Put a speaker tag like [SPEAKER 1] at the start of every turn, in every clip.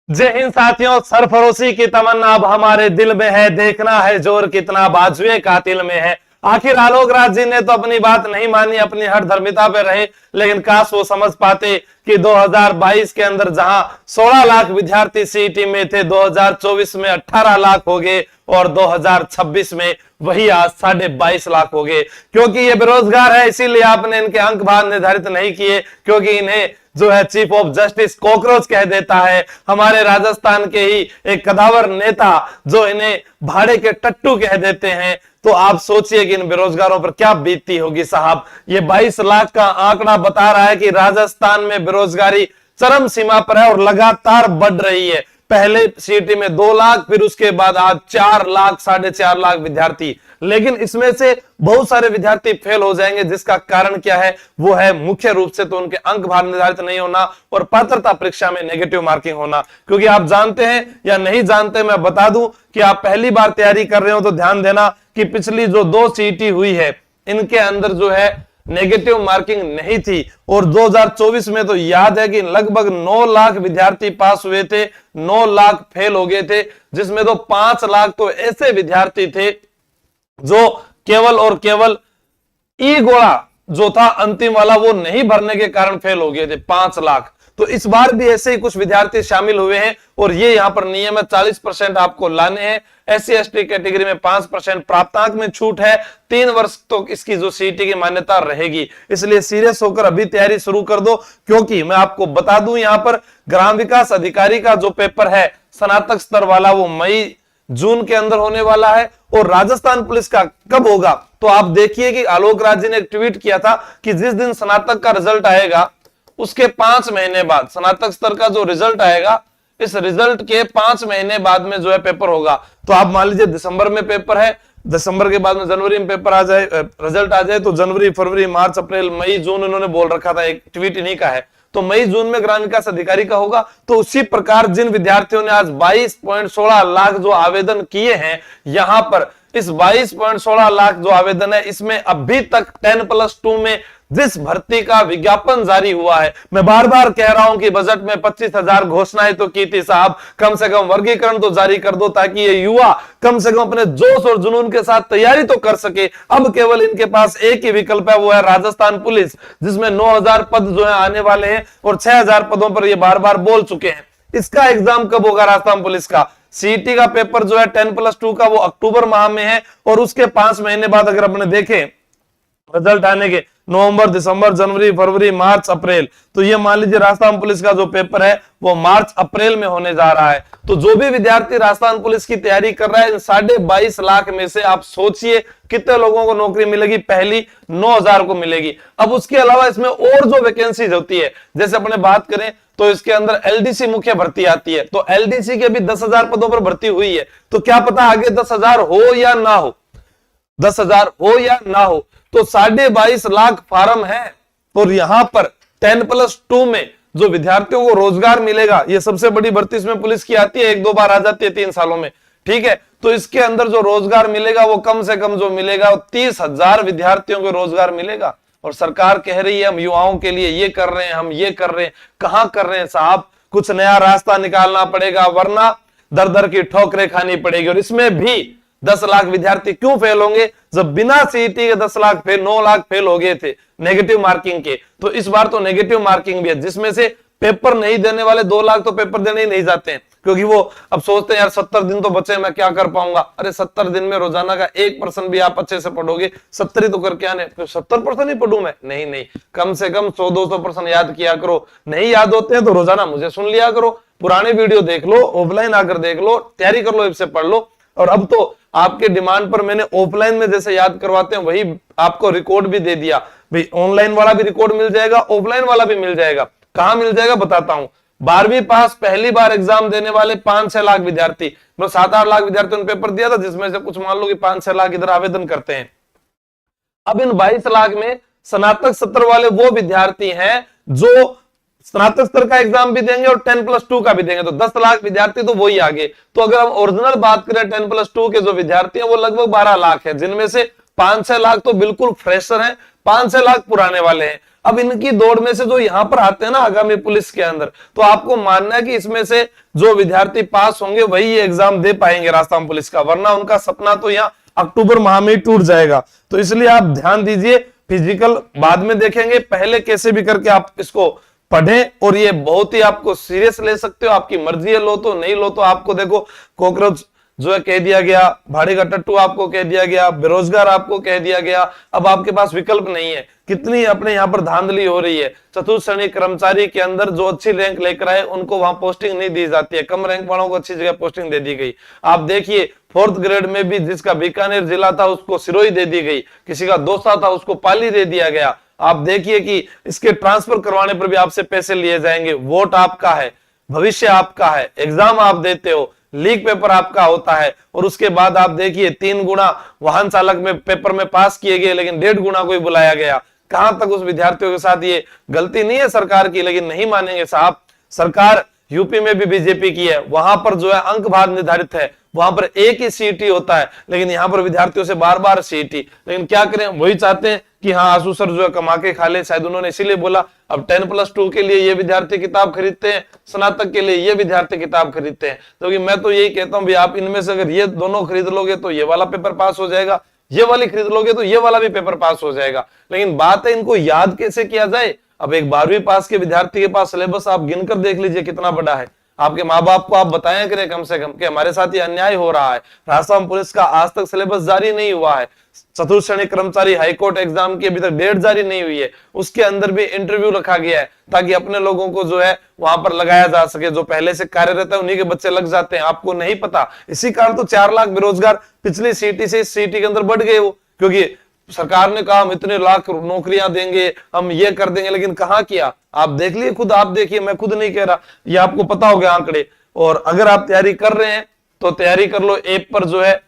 [SPEAKER 1] जय हिंद साथियों, सरफरोशी की तमन्ना अब हमारे दिल में है, देखना है जोर कितना बाजुए कातिल में है। आखिर आलोक राज जी ने तो अपनी बात नहीं मानी, अपनी हर धर्मिता पे रहे, लेकिन काश वो समझ पाते कि 2022 के अंदर जहां 16 लाख विद्यार्थी सीईटी में थे, 2024 में 18 लाख हो गए और 2026 में वही आज 22.5 लाख हो गए। क्योंकि ये बेरोजगार है, इसीलिए आपने इनके अंक भार निर्धारित नहीं किए, क्योंकि इन्हें जो है चीफ ऑफ जस्टिस कॉकरोच कह देता है। हमारे राजस्थान के ही एक कदावर नेता जो इन्हें भाड़े के टट्टू कह देते हैं। तो आप सोचिए कि इन बेरोजगारों पर क्या बीतती होगी साहब। ये 22 लाख का आंकड़ा बता रहा है कि राजस्थान में बेरोजगारी चरम सीमा पर है और लगातार बढ़ रही है। पहले सीईटी में 2 लाख, फिर उसके बाद आज 4 लाख, 4.5 लाख विद्यार्थी। लेकिन इसमें से बहुत सारे विद्यार्थी फेल हो जाएंगे, जिसका कारण क्या है? वो है मुख्य रूप से तो उनके अंक भार निर्धारित नहीं होना और पात्रता परीक्षा में नेगेटिव मार्किंग होना। क्योंकि आप जानते हैं या नहीं जानते, मैं बता दूं कि आप पहली बार तैयारी कर रहे हो तो ध्यान देना कि पिछली जो 2 सीईटी हुई है, इनके अंदर जो है नेगेटिव मार्किंग नहीं थी। और 2024 में तो याद है कि लगभग 9 लाख विद्यार्थी पास हुए थे, 9 लाख फेल हो गए थे, जिसमें तो 5 लाख तो ऐसे विद्यार्थी थे जो केवल और केवल ई गोला जो था अंतिम वाला वो नहीं भरने के कारण फेल हो गए थे, 5 लाख। तो इस बार भी ऐसे ही कुछ विद्यार्थी शामिल हुए हैं और ये यहां पर नियम है, 40% आपको लाने हैं। SC/ST कैटेगरी में 5% प्राप्तांक में छूट है, 3 वर्ष तो इसकी जो सीईटी की मान्यता रहेगी। इसलिए सीरियस होकर अभी तैयारी शुरू कर दो, क्योंकि मैं आपको बता दूं यहां पर ग्राम विकास अधिकारी का जो पेपर है स्नातक स्तर वाला, वो मई जून के अंदर होने वाला है। और राजस्थान पुलिस का कब होगा? तो आप देखिए कि आलोक राज जी ने एक ट्वीट किया था कि जिस दिन स्नातक का रिजल्ट आएगा उसके 5 महीने बाद स्नातक स्तर का जो रिजल्ट आएगा, इस रिजल्ट के 5 महीने बाद में जो है पेपर होगा। तो आप मान लीजिए दिसंबर में पेपर है, दिसंबर के बाद में जनवरी में पेपर आ जाए, रिजल्ट आ जाए, तो जनवरी, फरवरी, मार्च, अप्रैल, मई, जून इन्होंने बोल रखा था, एक ट्वीट इन्हीं का है। तो मई जून में ग्राम विकास अधिकारी का होगा। तो उसी प्रकार जिन विद्यार्थियों ने आज 22.16 लाख जो आवेदन किए हैं, यहां पर इस 22.16 लाख जो आवेदन है, इसमें अभी तक 10+2 में जिस भर्ती का विज्ञापन जारी हुआ है, मैं बार बार कह रहा हूं कि बजट में 25,000 घोषणाएं तो की थी साहब, कम से कम वर्गीकरण तो जारी कर दो ताकि ये युवा कम से कम अपने जोश और जुनून के साथ तैयारी तो कर सके। अब केवल इनके पास एक ही विकल्प है, वो है राजस्थान पुलिस, जिसमें 9,000 पद जो है आने वाले हैं और 6,000 पदों पर ये बार बार बोल चुके हैं। इसका एग्जाम कब होगा राजस्थान पुलिस का? सीईटी का पेपर जो है 10+2 का, वो अक्टूबर माह में है और उसके 5 महीने बाद अगर अपने देखें रिजल्ट आने के, नवंबर, दिसंबर, जनवरी, फरवरी, मार्च, अप्रैल, तो ये मान लीजिए राजस्थान पुलिस का जो पेपर है वो मार्च अप्रैल में होने जा रहा है। तो जो भी विद्यार्थी राजस्थान पुलिस की तैयारी कर रहा है, इन 22.5 लाख में से आप सोचिए कितने लोगों को नौकरी मिलेगी? पहली 9,000 को मिलेगी। अब उसके अलावा इसमें और जो वैकेंसीज होती है, जैसे अपने बात करें तो इसके अंदर LDC मुख्य भर्ती आती है, तो LDC के भी 10,000 पदों पर भर्ती हुई है। तो क्या पता आगे 10,000 हो या ना हो, 10,000 हो या ना हो। तो 22.5 लाख फार्म है और यहां पर 10+2 में जो विद्यार्थियों को रोजगार मिलेगा, ये सबसे बड़ी भर्ती इसमें पुलिस की आती है, 1-2 बार आ जाती है 3 सालों में, ठीक है। तो इसके अंदर जो रोजगार मिलेगा वो कम से कम जो मिलेगा 30,000 विद्यार्थियों को रोजगार मिलेगा। और सरकार कह रही है हम युवाओं के लिए ये कर रहे हैं, हम ये कर रहे हैं। कहां कर रहे हैं साहब? कुछ नया रास्ता निकालना पड़ेगा, वरना दर दर की ठोकरें खानी पड़ेगी। और इसमें भी 10 लाख विद्यार्थी क्यों फेल होंगे? जब बिना सीईटी के 10 लाख फेल, 9 लाख फेल हो गए थे नेगेटिव मार्किंग के, तो इस बार तो नेगेटिव मार्किंग भी है, जिसमें से पेपर नहीं देने वाले 2 लाख तो पेपर देने ही नहीं जाते हैं, क्योंकि वो अब सोचते हैं यार 70 दिन तो बचे, मैं क्या कर पाऊंगा। अरे 70 दिन में रोजाना का 1% भी आप अच्छे से पढ़ोगे, 70 ही तो करके आने, 70% ही पढ़ू मैं? नहीं नहीं, कम से कम 100-200% याद किया करो। नहीं याद होते हैं तो रोजाना मुझे सुन लिया करो, पुराने वीडियो देख लो, ऑफलाइन आकर देख लो, तैयारी कर लो, इससे पढ़ लो। और अब तो आपके डिमांड पर मैंने ऑफलाइन में जैसे याद करवाते हैं वही आपको रिकॉर्ड भी दे दिया भाई। ऑनलाइन वाला भी रिकॉर्ड मिल जाएगा, ऑफलाइन वाला भी मिल जाएगा। कहां मिल जाएगा बताता हूं। 12वीं पास पहली बार एग्जाम देने वाले 5-6 लाख विद्यार्थी, मतलब 7-8 लाख विद्यार्थियों ने पेपर दिया था, जिसमें से कुछ मान लो कि 5-6 लाख इधर आवेदन करते हैं। अब इन 22 लाख में स्नातक स्तर वाले वो विद्यार्थी हैं जो स्नातक स्तर का एग्जाम भी देंगे और 10+2 का भी देंगे, तो 10 लाख विद्यार्थी तो वही आगे। तो अगर हम ओरिजिनल बात करें 10+2 के जो विद्यार्थी हैं वो लगभग 12 लाख है, जिनमें से 5-6 लाख तो बिल्कुल फ्रेशर हैं, 5-6 लाख पुराने वाले हैं। अब इनकी दौड़ में से जो यहाँ पर आते हैं ना आगामी पुलिस के अंदर, तो आपको मानना है कि इसमें से जो विद्यार्थी पास होंगे वही ये एग्जाम दे पाएंगे राजस्थान पुलिस का, वरना उनका सपना तो यहाँ अक्टूबर माह में टूट जाएगा। तो इसलिए आप ध्यान दीजिए, फिजिकल बाद में देखेंगे, पहले कैसे भी करके आप इसको पढ़ें, और ये बहुत ही आपको सीरियस ले सकते हो, आपकी मर्जी है, लो तो, नहीं लो तो। आपको देखो कॉकरोच जो है कह दिया गया, भाड़ी का टट्टू आपको कह दिया गया, बेरोजगार आपको कह दिया गया, अब आपके पास विकल्प नहीं है। कितनी अपने यहाँ पर धांधली हो रही है, चतुर्थ श्रेणी कर्मचारी के अंदर जो अच्छी रैंक लेकर आए उनको वहां पोस्टिंग नहीं दी जाती है, कम रैंक वालों को अच्छी जगह पोस्टिंग दे दी गई। आप देखिए 4th ग्रेड में भी जिसका बीकानेर जिला था उसको सिरोही दे दी गई, किसी का दौसा था उसको पाली दे दिया गया। आप देखिए कि इसके ट्रांसफर करवाने पर भी आपसे पैसे लिए जाएंगे। वोट आपका है, भविष्य आपका है, एग्जाम आप देते हो, लीक पेपर आपका होता है, और उसके बाद आप देखिए 3 गुना वाहन चालक में पेपर में पास किए गए लेकिन 1.5 गुना कोई बुलाया गया। कहां तक उस विद्यार्थियों के साथ ये गलती नहीं है सरकार की, लेकिन नहीं मानेंगे साहब। सरकार यूपी में भी बीजेपी की है, वहां पर जो है अंक भार निर्धारित है, वहां पर एक ही सीईटी होता है, लेकिन यहाँ पर विद्यार्थियों से बार बार सीईटी। लेकिन क्या करें, वही चाहते हैं कि हाँ आंसू सर जो है कमा के खा ले, शायद उन्होंने इसीलिए बोला। अब 10+2 के लिए ये विद्यार्थी किताब खरीदते हैं, स्नातक के लिए ये विद्यार्थी किताब खरीदते हैं। तो मैं तो यही कहता हूँ, आप इनमें से अगर ये दोनों खरीद लोगे तो ये वाला पेपर पास हो जाएगा, ये वाली खरीद लोगे तो ये वाला भी पेपर पास हो जाएगा। लेकिन बात है इनको याद कैसे किया जाए। अब एक 12वीं पास के विद्यार्थी के पास सिलेबस आप गिनकर देख लीजिए कितना बड़ा है। आपके माँ बाप को आप बताया करें कम से कम कि हमारे साथ ये अन्याय हो रहा है। राजस्थान पुलिस का आज तक सिलेबस जारी नहीं हुआ है। चतुर्थ श्रेणी कर्मचारी हाईकोर्ट एग्जाम की अभी तक डेट जारी नहीं हुई है, उसके अंदर भी इंटरव्यू रखा गया है ताकि अपने लोगों को जो है वहां पर लगाया जा सके। जो पहले से कार्यरत है उन्हीं के बच्चे लग जाते हैं, आपको नहीं पता। इसी कारण तो 4 लाख बेरोजगार पिछली सीटी से इस सीटी के अंदर बढ़ गए वो, क्योंकि सरकार ने कहा हम इतने लाख नौकरियां देंगे, हम ये कर देंगे, लेकिन कहाँ किया। आप देख लिए खुद, आप देखिए, मैं खुद नहीं कह रहा, ये आपको पता होगा आंकड़े। और अगर आप तैयारी कर रहे हैं तो तैयारी कर लो। ऐप पर जो है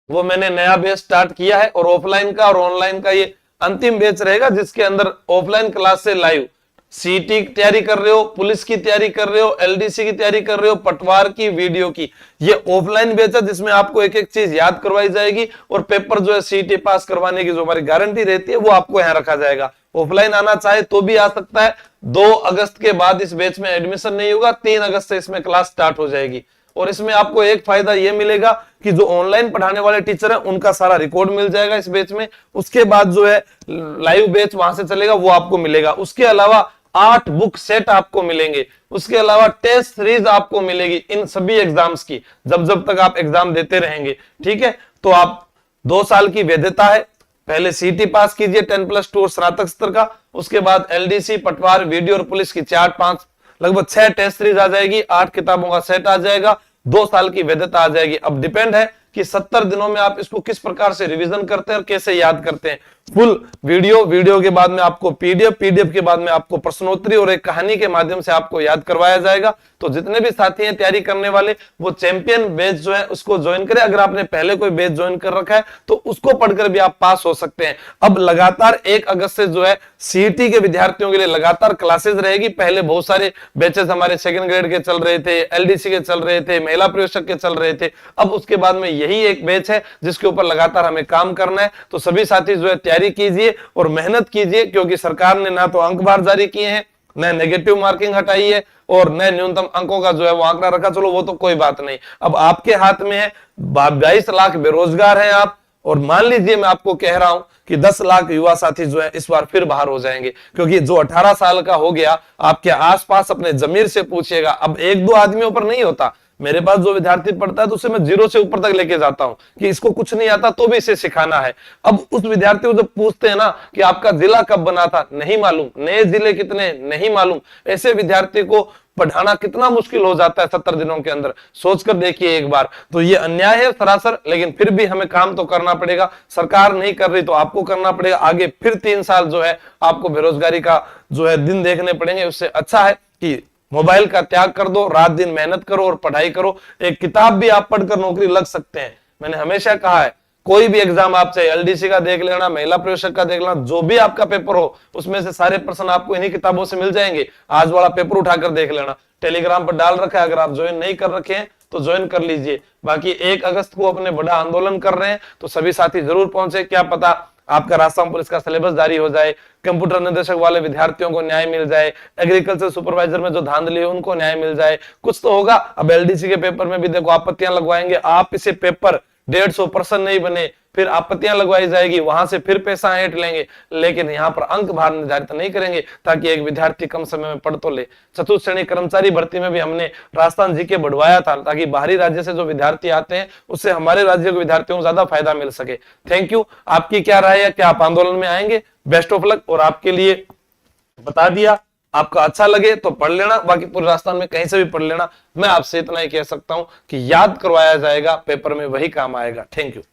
[SPEAKER 1] वो मैंने नया बैच स्टार्ट किया है, और ऑफलाइन का और ऑनलाइन का ये अंतिम बैच रहेगा, जिसके अंदर ऑफलाइन क्लास से लाइव सीटी की तैयारी कर रहे हो, पुलिस की तैयारी कर रहे हो, एलडीसी की तैयारी कर रहे हो, पटवार की, वीडियो की, ये ऑफलाइन बैच है जिसमें आपको एक एक चीज याद करवाई जाएगी, और पेपर जो है सीटी पास करवाने की जो हमारी गारंटी रहती है वो आपको यहाँ रखा जाएगा। ऑफलाइन आना चाहे तो भी आ सकता है। 2 अगस्त के बाद इस बैच में एडमिशन नहीं होगा, 3 अगस्त से इसमें क्लास स्टार्ट हो जाएगी। और इसमें आपको एक फायदा यह मिलेगा कि जो ऑनलाइन पढ़ाने वाले टीचर हैं उनका सारा रिकॉर्ड मिल जाएगा इस बैच में। उसके बाद जो है लाइव बैच वहां से चलेगा वो आपको मिलेगा। उसके अलावा 8 बुक सेट आपको मिलेंगे, उसके अलावा टेस्ट सीरीज आपको मिलेगी इन सभी एग्जाम्स की, जब जब तक आप एग्जाम देते रहेंगे। ठीक है, तो आप 2 साल की वैधता है। पहले सीटी पास कीजिए 10+2 स्नातक स्तर का, उसके बाद एलडीसी, पटवार, वीडियो और पुलिस की 4-5 लगभग 6 टेस्ट सीरीज आ जाएगी, 8 किताबों का सेट आ जाएगा, 2 साल की वैधता आ जाएगी। अब डिपेंड है कि 70 दिनों में आप इसको किस प्रकार से रिवीजन करते हैं और कैसे याद करते हैं। फुल वीडियो के बाद में आपको पीडीएफ के बाद में आपको प्रश्नोत्तरी और एक कहानी के माध्यम से आपको याद करवाया जाएगा। तो जितने भी साथी हैं तैयारी करने वाले, वो चैंपियन बैच जो है उसको ज्वाइन करें। अगर आपने पहले कोई बैच ज्वाइन कर रखा है तो उसको पढ़कर भी आप पास हो सकते हैं। अब लगातार 1 अगस्त से जो है सीईटी के विद्यार्थियों के लिए लगातार क्लासेस रहेगी। पहले बहुत सारे बैचेस हमारे 2nd ग्रेड के चल रहे थे, एलडीसी के चल रहे थे, महिला प्रवेशक के चल रहे थे। अब उसके बाद में यही एक बैच है जिसके ऊपर लगातार हमें काम करना है। तो सभी साथी जो है तैयारी कीजिए और मेहनत कीजिए, क्योंकि सरकार ने ना तो अंक भार जारी किए हैं, न नेगेटिव मार्किंग हटाई है, और न न्यूनतम अंकों का जो है वो आंकड़ा रखा। चलो वो तो कोई बात नहीं, अब आपके हाथ में है। 22 लाख बेरोजगार हैं आप, और मान लीजिए मैं आपको कह रहा हूं कि 10 लाख युवा साथी जो है इस बार फिर बाहर हो जाएंगे, क्योंकि जो 18 साल का हो गया, आपके आसपास अपने जमीर से पूछिएगा। अब 1-2 आदमियों पर नहीं होता। मेरे पास जो विद्यार्थी पढ़ता है तो उसे मैं 0 से ऊपर तक लेके जाता हूं कि इसको कुछ नहीं आता तो भी इसे सिखाना है। अब उस विद्यार्थी को जब पूछते हैं ना कि आपका जिला कब बना था, नहीं मालूम, नए जिले कितने, नहीं मालूम, ऐसे विद्यार्थी को पढ़ाना कितना मुश्किल हो जाता है 70 दिनों के अंदर। सोचकर देखिए एक बार। तो ये अन्याय है सरासर, लेकिन फिर भी हमें काम तो करना पड़ेगा। सरकार नहीं कर रही तो आपको करना पड़ेगा। आगे फिर 3 साल जो है आपको बेरोजगारी का जो है दिन देखने पड़ेंगे। उससे अच्छा है कि मोबाइल का त्याग कर दो, रात दिन मेहनत करो और पढ़ाई करो। एक किताब भी आप पढ़कर नौकरी लग सकते हैं। मैंने हमेशा कहा है, कोई भी एग्जाम आप चाहे एलडीसी का देख लेना, महिला प्रवेशक का देख लेना, जो भी आपका पेपर हो उसमें से सारे प्रश्न आपको इन्हीं किताबों से मिल जाएंगे। आज वाला पेपर उठाकर देख लेना, टेलीग्राम पर डाल रखा है, अगर आप ज्वाइन नहीं कर रखे हैं तो ज्वाइन कर लीजिए। बाकी 1 अगस्त को अपने बड़ा आंदोलन कर रहे हैं तो सभी साथी जरूर पहुंचे। क्या पता आपका राजस्थान पुलिस का सिलेबस जारी हो जाए, कंप्यूटर निदेशक वाले विद्यार्थियों को न्याय मिल जाए, एग्रीकल्चर सुपरवाइजर में जो धांधली है उनको न्याय मिल जाए, कुछ तो होगा। अब एलडीसी के पेपर में भी देखो आपत्तियां लगवाएंगे, आप इसे पेपर 150% नहीं बने, फिर आपत्तियां लगवाई जाएगी, वहां से फिर पैसा ऐंठ लेंगे, लेकिन यहाँ पर अंक भार निर्धारित नहीं करेंगे ताकि एक विद्यार्थी कम समय में पढ़ तो ले। चतुर्थ श्रेणी कर्मचारी भर्ती में भी हमने राजस्थान जीके बढ़वाया था ताकि बाहरी राज्य से जो विद्यार्थी आते हैं उससे हमारे राज्य के विद्यार्थियों को ज्यादा फायदा मिल सके। Thank you. आपकी क्या राय है, क्या आप आंदोलन में आएंगे? Best of luck. और आपके लिए बता दिया, आपका अच्छा लगे तो पढ़ लेना, बाकी पूरे राजस्थान में कहीं से भी पढ़ लेना। मैं आपसे इतना ही कह सकता हूं कि याद करवाया जाएगा, पेपर में वही काम आएगा। Thank you.